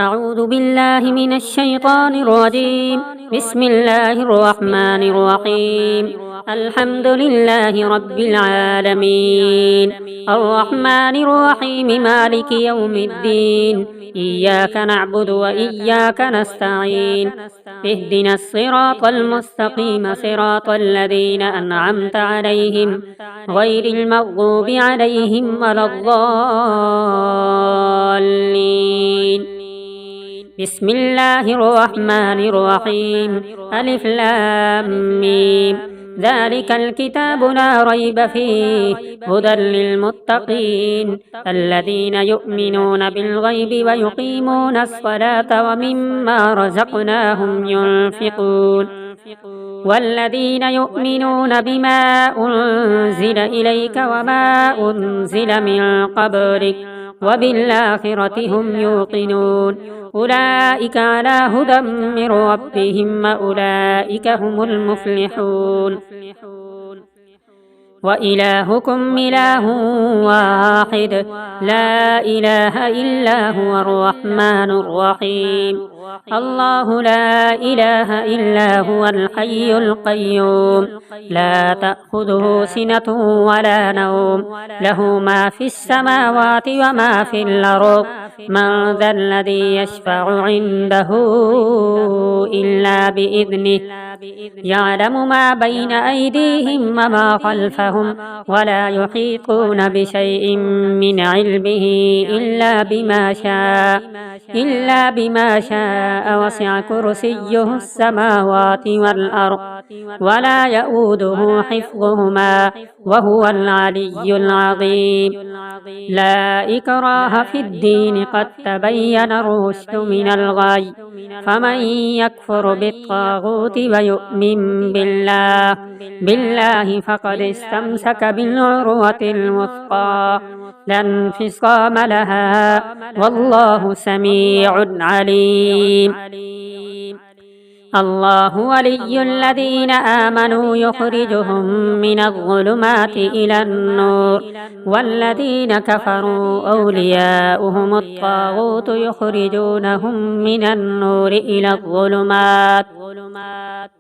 أعوذ بالله من الشيطان الرجيم. بسم الله الرحمن الرحيم. الحمد لله رب العالمين، الرحمن الرحيم، مالك يوم الدين. إياك نعبد وإياك نستعين. اهدنا الصراط المستقيم، صراط الذين أنعمت عليهم غير المغضوب عليهم ولا الضالين. بسم الله الرحمن الرحيم. ألف لام ميم. ذلك الكتاب لا ريب فيه هدى للمتقين الذين يؤمنون بالغيب ويقيمون الصلاة ومما رزقناهم ينفقون والذين يؤمنون بما أنزل إليك وما أنزل من قبلك وبالآخرة هم يوقنون أولئك على هدى من ربهم وأولئك هم المفلحون. وإلهكم إله واحد لا إله إلا هو الرحمن الرحيم. الله لا إله إلا هو الحي القيوم لا تأخذه سنة ولا نوم له ما في السماوات وما في الأرض من ذا الذي يشفع عنده إلا بإذنه يعلم ما بين أيديهم وما خلفهم ولا يحيطون بشيء من علمه إلا بما شاء وسع كرسيه السماوات والأرض ولا يؤوده حفظهما وهو العلي العظيم. لا إكراه في الدين قد تبين الرشد من الغي فمن يكفر بالطاغوت ويؤمن بالله فقد استمسك بالعروة الوثقى لا انفصام لها والله سميع عليم. الله ولي الذين آمنوا يخرجهم من الظلمات إلى النور والذين كفروا أولياؤهم الطاغوت يخرجونهم من النور إلى الظلمات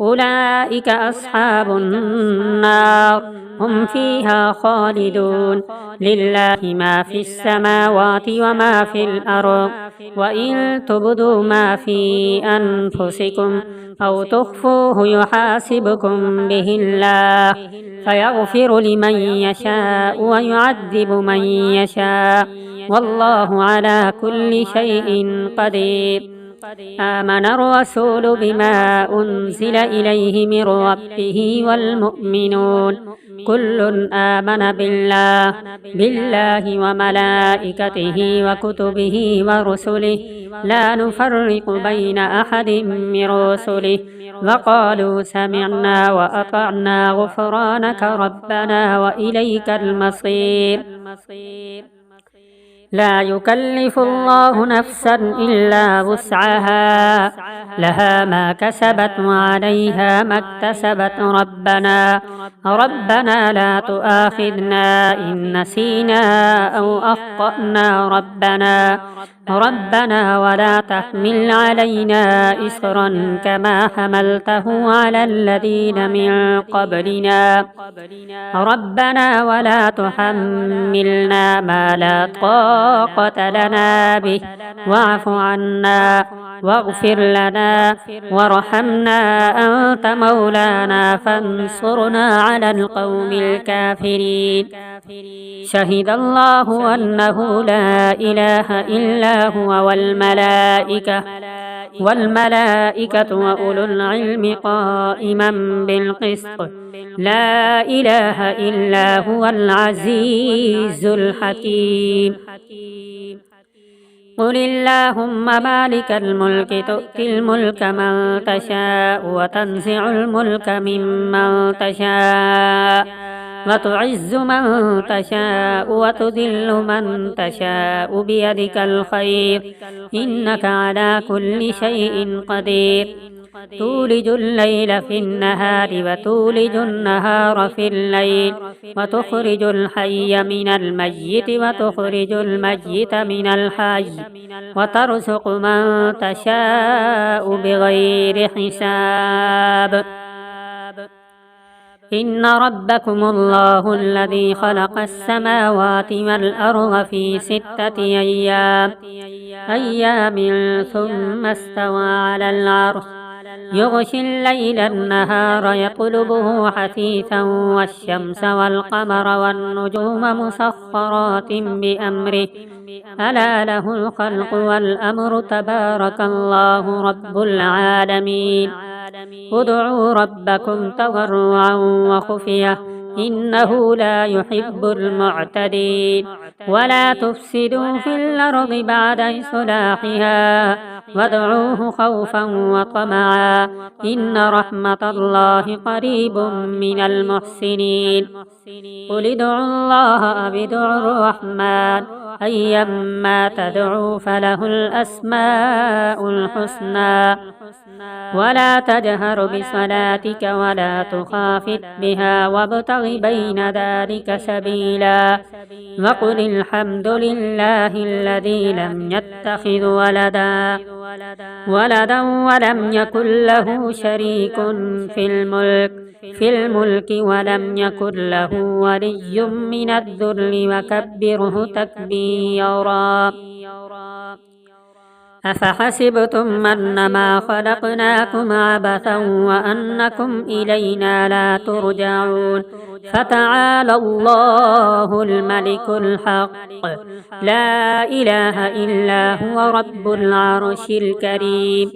أولئك أصحاب النار هم فيها خالدون. لله ما في السماوات وما في الأرض وإن تبدوا ما في أنفسكم أو تخفوه يحاسبكم به الله فيغفر لمن يشاء ويعذب من يشاء والله على كل شيء قدير. آمن الرسول بما أنزل إليه من ربه والمؤمنون كل آمن بالله وملائكته وكتبه ورسله لا نفرق بين أحد من رسله وقالوا سمعنا وأطعنا غفرانك ربنا وإليك المصير. لا يكلف الله نفسا إلا وسعها لها ما كسبت وعليها ما اكتسبت ربنا لا تؤاخذنا إن نسينا أو أخطأنا ربنا ولا تحمل علينا إصرا كما حملته على الذين من قبلنا ربنا ولا تحملنا ما لا طاقة لنا به واعف عنا واغفر لنا وارحمنا أنت مولانا فانصرنا على القوم الكافرين. شهد الله أنه لا إله إلا هو والملائكة وأولو العلم قائما بالقسط لا إله إلا هو العزيز الحكيم. قل اللهم مالك الملك تؤتي الملك من تشاء وتنزع الملك ممن تشاء وتعز من تشاء وتذل من تشاء بيدك الخير إنك على كل شيء قدير. تولج الليل في النهار وتولج النهار في الليل وتخرج الحي من الميت وتخرج الميت من الحي وترزق من تشاء بغير حساب إن ربكم الله الذي خلق السماوات والأرض في 6 أيام ثم استوى على العرش يغشي الليل النهار يطلبه حثيثا والشمس والقمر والنجوم مسخرات بأمره ألا له الخلق والأمر تبارك الله رب العالمين ادعوا ربكم تضرعا وخفية إنه لا يحب المعتدين ولا تفسدوا في الأرض بعد إصلاحها وادعوه خوفا وطمعا إن رحمة الله قريب من المحسنين قل ادعوا الله أو ادعوا الرحمن أيما تدعوا فله الأسماء الحسنى ولا تجهر بصلاتك ولا تخافت بها وابتغ بين ذلك سبيلا وقل الحمد لله الذي لم يتخذ ولدا ولم يكن له شريك في الملك ولم يكن له ولي من الذل وكبره تكبيرا أفحسبتم أنما خلقناكم عبثا وأنكم إلينا لا ترجعون فتعالى الله الملك الحق لا إله إلا هو رب العرش الكريم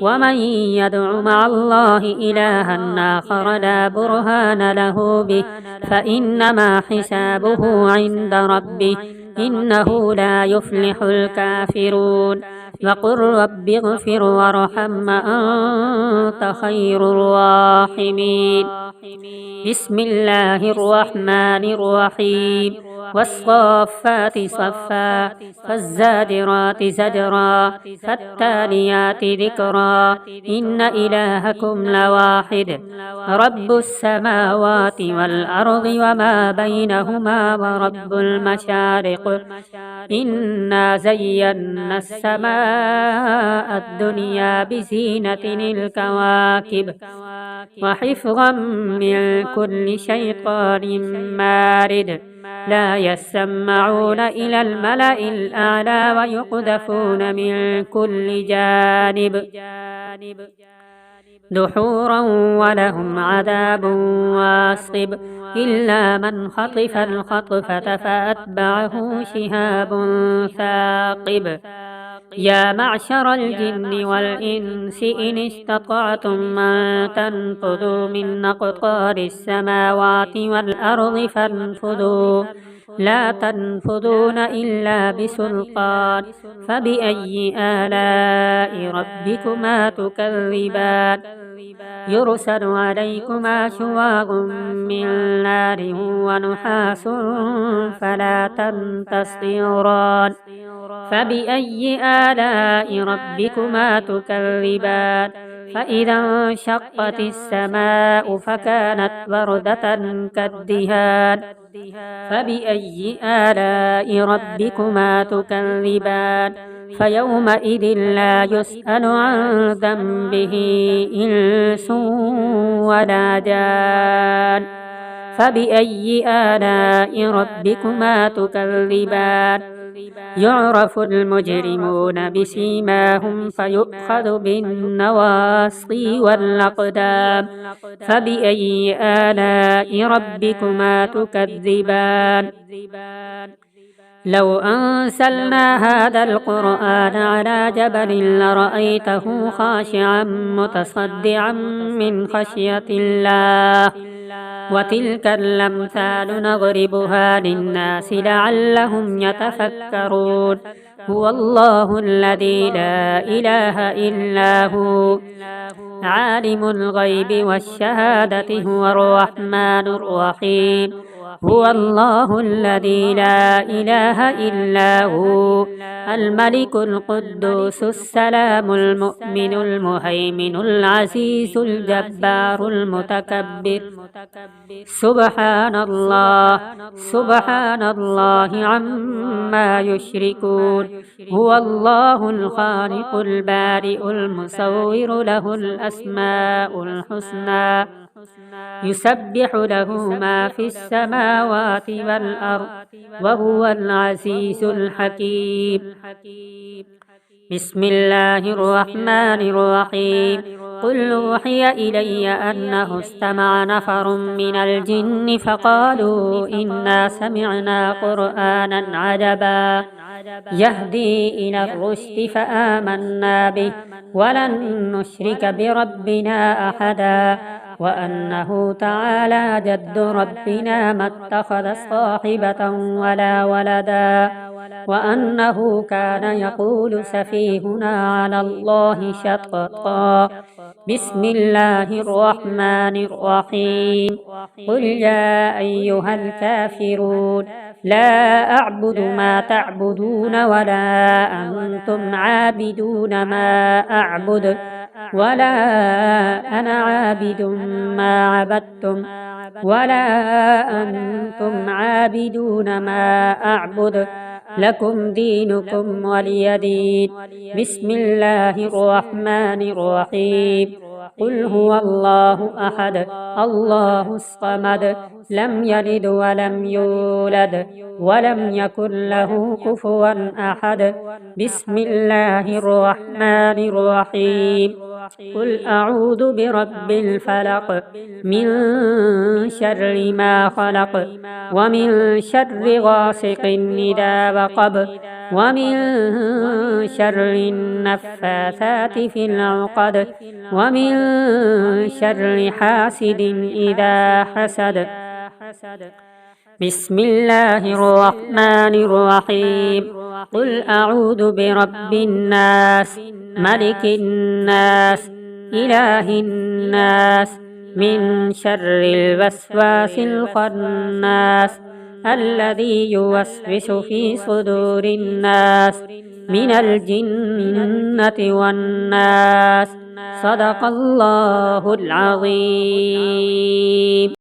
ومن يدع مع الله إلها آخر لا برهان له به فإنما حسابه عند ربه إنه لا يفلح الكافرون وقل رب اغفر وارحم أنت خير الراحمين بسم الله الرحمن الرحيم والصافات صفا فالزاجرات زجرا فالتاليات ذكرا إن إلهكم لواحد رب السماوات والأرض وما بينهما ورب المشارق إنا زينا السماء الدنيا بزينة الكواكب وحفظا من كل شيطان مارد لا يسمعون إلى الملأ الأعلى ويقذفون من كل جانب دحورا ولهم عذاب واصب إلا من خطف الخطفة فأتبعه شهاب ثاقب يا معشر الجن والإنس إن استطعتم أن تنفذوا من أقطار السماوات والأرض فانفذوا لا تنفذون إلا بسلطان فبأي آلاء ربكما تكذبان يرسل عليكما شواظ من نار ونحاس فلا تنتصران فبأي آلاء ربكما تكذبان فإذا انشقت السماء فكانت وردة كالدهان فبأي آلاء ربكما تكذبان فيومئذ لا يسأل عن ذنبه إنس ولا جان فبأي آلاء ربكما تكذبان يعرف المجرمون بسيماهم فيؤخذ بالنواصي والأقدام فبأي آلاء ربكما تكذبان لو أنزلنا هذا القرآن على جبل لرأيته خاشعا متصدعا من خشية الله وتلك الأمثال نضربها للناس لعلهم يتفكرون هو الله الذي لا إله إلا هو عالم الغيب والشهادة هو الرحمن الرحيم هو الله الذي لا إله إلا هو الملك القدوس السلام المؤمن المهيمن العزيز الجبار المتكبر. سبحان الله سبحان الله عما يشركون. هو الله الخالق البارئ المصور له الأسماء الحسنى يسبح له ما في السماوات والأرض وهو العزيز الحكيم. بسم الله الرحمن الرحيم. قل أوحي إلي أنه استمع نفر من الجن فقالوا إنا سمعنا قرآنا عجبا يهدي إلى الرشد فآمنا به ولن نشرك بربنا أحدا وأنه تعالى جد ربنا ما اتخذ صاحبة ولا ولدا وأنه كان يقول سفيهنا على الله شططا. بسم الله الرحمن الرحيم. قل يا أيها الكافرون لا أعبد ما تعبدون ولا أنتم عابدون ما أعبد ولا أنا عابد ما عبدتم ولا أنتم عابدون ما أعبد لكم دينكم ولي دين. بسم الله الرحمن الرحيم. قل هو الله أحد الله الصمد لم يلد ولم يولد ولم يكن له كفوا أحد. بسم الله الرحمن الرحيم. قل أعوذ برب الفلق من شر ما خلق ومن شر غاسق إذا وقب ومن شر النفاثات في العقد ومن شر حاسد إذا حسد. بسم الله الرحمن الرحيم. قل أعوذ برب الناس ملك الناس إله الناس من شر الوسواس الخناس الذي يوسوس في صدور الناس من الجنة والناس. صدق الله العظيم.